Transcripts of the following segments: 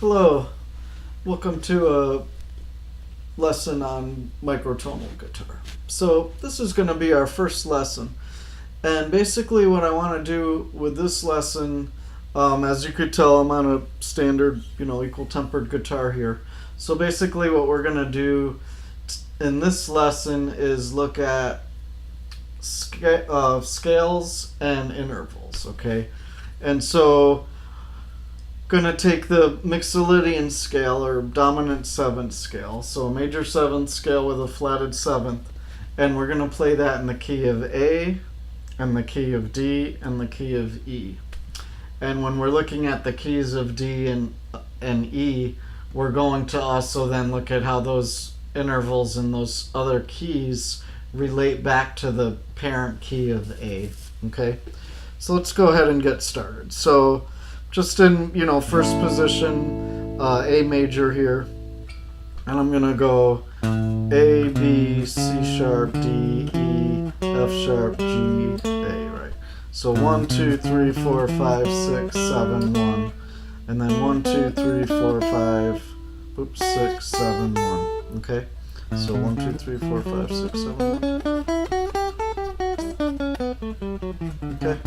Hello, welcome to a lesson on microtonal guitar. So this is going to be our first lesson, and basically what I want to do with this lesson, as you could tell, I'm on a standard, equal tempered guitar here. So basically what we're going to do in this lesson is look at scales and intervals, okay? And so gonna take the Mixolydian scale, or dominant seventh scale, so a major seventh scale with a flatted seventh, and we're gonna play that in the key of A, and the key of D, and the key of E. And when we're looking at the keys of D and E, we're going to also then look at how those intervals in those other keys relate back to the parent key of A. Okay, so let's go ahead and get started. So just in, first position, A major here, and I'm gonna go A, B, C sharp, D, E, F sharp, G, A, right? So 1, 2, 3, 4, 5, 6, 7, 1, and then 1, 2, 3, 4, 5, 6, 7, 1. Okay, so 1, 2, 3, 4, 5, 6, 7, 1. Okay,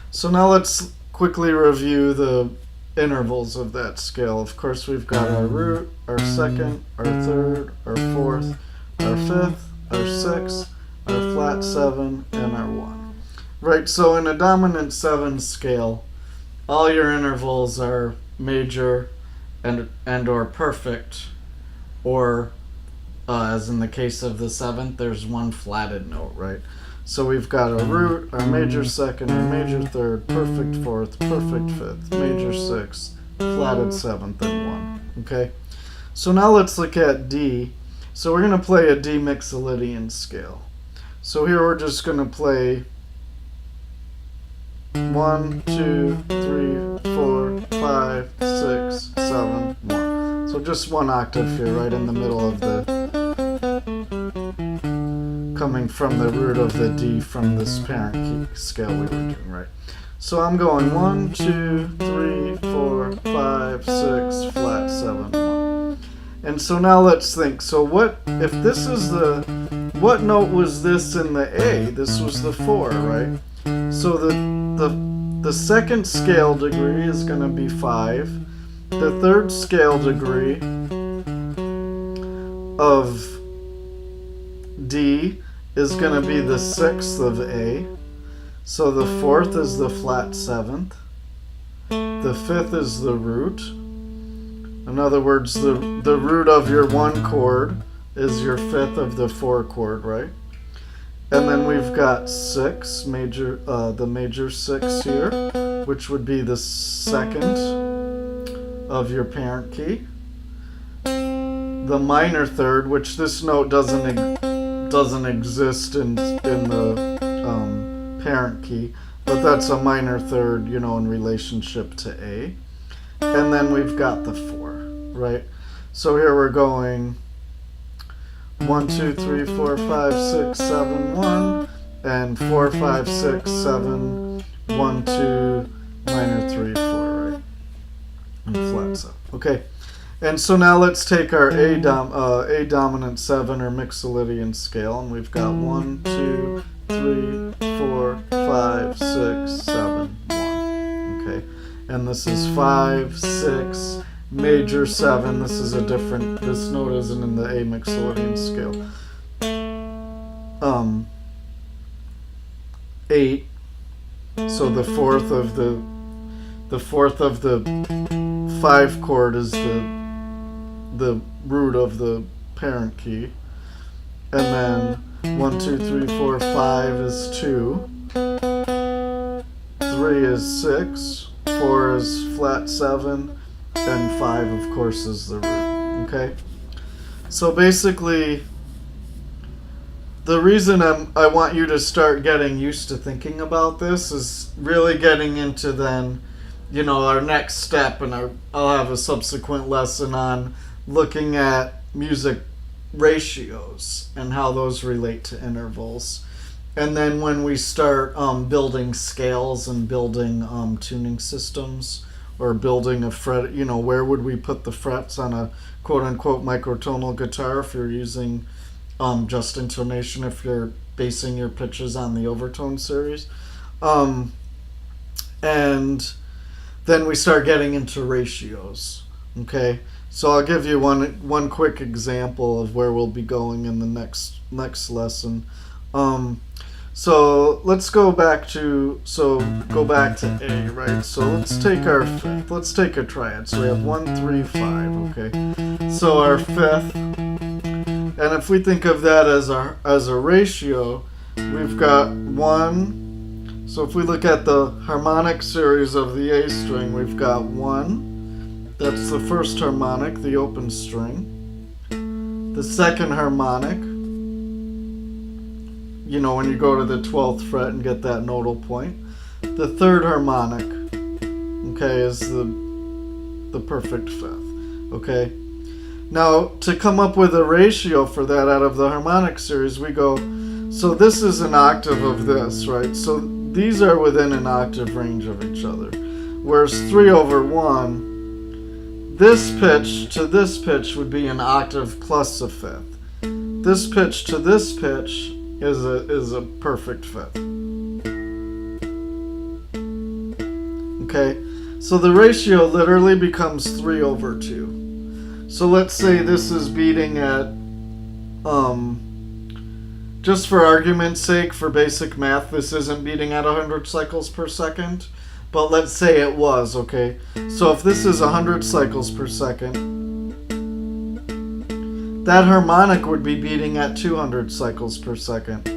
so now let's quickly review the intervals of that scale. Of course, we've got our root, our second, our third, our fourth, our fifth, our sixth, our flat 7, and our 1. Right, so in a dominant 7 scale, all your intervals are major and or perfect, or as in the case of the 7th, there's one flatted note, right? So we've got a root, our major second, our major third, perfect fourth, perfect fifth, major sixth, flatted 7th, and 1. Okay? So now let's look at D. So we're going to play a D Mixolydian scale. So here we're just going to play 1, 2, 3, 4, 5, 6, 7, 1. So just one octave here, right in the middle of the, coming from the root of the D from this parent key scale we were doing, right? So I'm going 1, 2, 3, 4, 5, 6, flat 7, 1. And so now let's think. So what if this is what note was this in the A? This was the 4, right? So the second scale degree is going to be 5. The third scale degree of D is going to be the 6th of A. So the 4th is the flat 7th. The 5th is the root. In other words, the root of your 1 chord is your 5th of the 4 chord, right? And then we've got 6, major, the major 6 here, which would be the 2nd of your parent key. The minor third, which this note doesn't exist in the parent key, but that's a minor third, in relationship to A. And then we've got the 4, right? So here we're going 1, 2, 3, 4, 5, 6, 7, 1, and 4, 5, 6, 7, 1, 2, minor 3, 4, right? And flat 7. Okay. And so now let's take our A dominant 7 or Mixolydian scale, and we've got 1, 2, 3, 4, 5, 6, 7, 1. Okay, and this is 5, 6, major 7. This is this note isn't in the A Mixolydian scale. 8. So the fourth of the 5 chord is the root of the parent key, and then 1, 2, 3, 4, 5 is 2, 3 is 6, 4 is flat 7, and 5 of course is the root. Okay, so basically the reason I want you to start getting used to thinking about this is really getting into then our next step, and I'll have a subsequent lesson on looking at music ratios and how those relate to intervals. And then when we start building scales and building tuning systems, or building a fret, where would we put the frets on a quote-unquote microtonal guitar if you're using just intonation, if you're basing your pitches on the overtone series. And then we start getting into ratios. Okay, so I'll give you one quick example of where we'll be going in the next lesson. So let's go back to A, right? So let's take our fifth. Let's take a triad. So we have 1, 3, 5. Okay, so our fifth, and if we think of that as a ratio, we've got 1. So if we look at the harmonic series of the A string, we've got 1. That's the first harmonic, the open string. The second harmonic, when you go to the 12th fret and get that nodal point. The third harmonic, okay, is the perfect fifth, okay? Now, to come up with a ratio for that out of the harmonic series, we go, so this is an octave of this, right? So these are within an octave range of each other. Whereas 3/1, this pitch to this pitch would be an octave plus a fifth. This pitch to this pitch is a perfect fifth. Okay, so the ratio literally becomes 3/2. So let's say this is beating at, just for argument's sake, for basic math, this isn't beating at 100 cycles per second, but let's say it was, okay? So if this is 100 cycles per second, that harmonic would be beating at 200 cycles per second.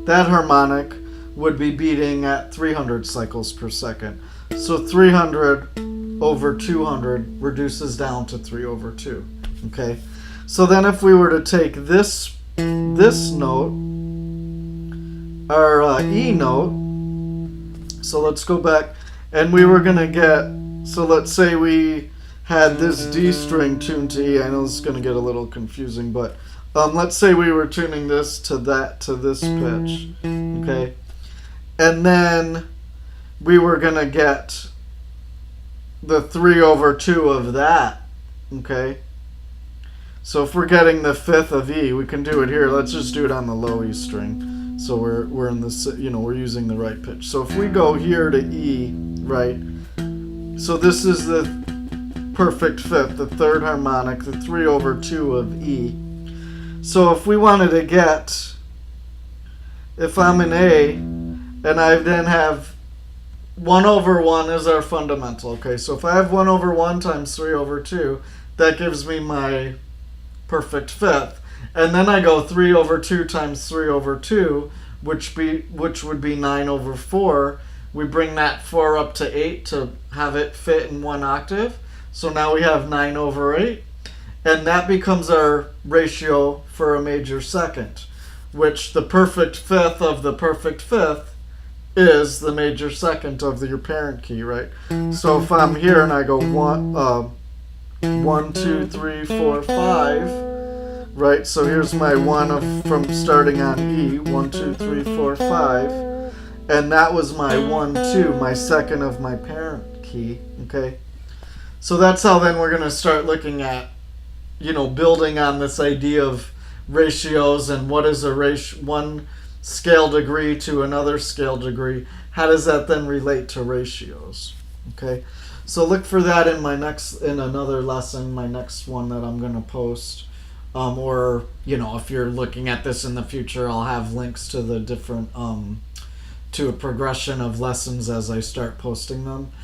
That harmonic would be beating at 300 cycles per second. So 300 over 200 reduces down to 3/2. Okay? So then if we were to take this note, our E note, so let's go back, and we were going to get, so let's say we had this D string tuned to E. I know this is going to get a little confusing, but let's say we were tuning this to this pitch, okay? And then we were going to get the 3/2 of that, okay? So if we're getting the fifth of E, we can do it here. Let's just do it on the low E string. So we're in this, we're using the right pitch. So if we go here to E, right? So this is the perfect fifth, the third harmonic, the 3/2 of E. So if we wanted to get, if I'm in A, and I then have 1/1 is our fundamental, okay? So if I have 1/1 times 3/2, that gives me my perfect fifth. And then I go 3/2 times 3/2, which would be 9/4. We bring that 4 up to 8 to have it fit in one octave. So now we have 9/8, and that becomes our ratio for a major second, which the perfect fifth of the perfect fifth is the major second of your parent key, right? So if I'm here and I go 1, 2, 3, 4, 5, right? So here's my from starting on E, 1, 2, 3, 4, 5, and that was my 1, 2, my second of my parent key, okay? So that's how then we're going to start looking at, building on this idea of ratios and what is one scale degree to another scale degree. How does that then relate to ratios? Okay, so look for that in another lesson, my next one that I'm going to post. Or, if you're looking at this in the future, I'll have links to the different, to a progression of lessons as I start posting them.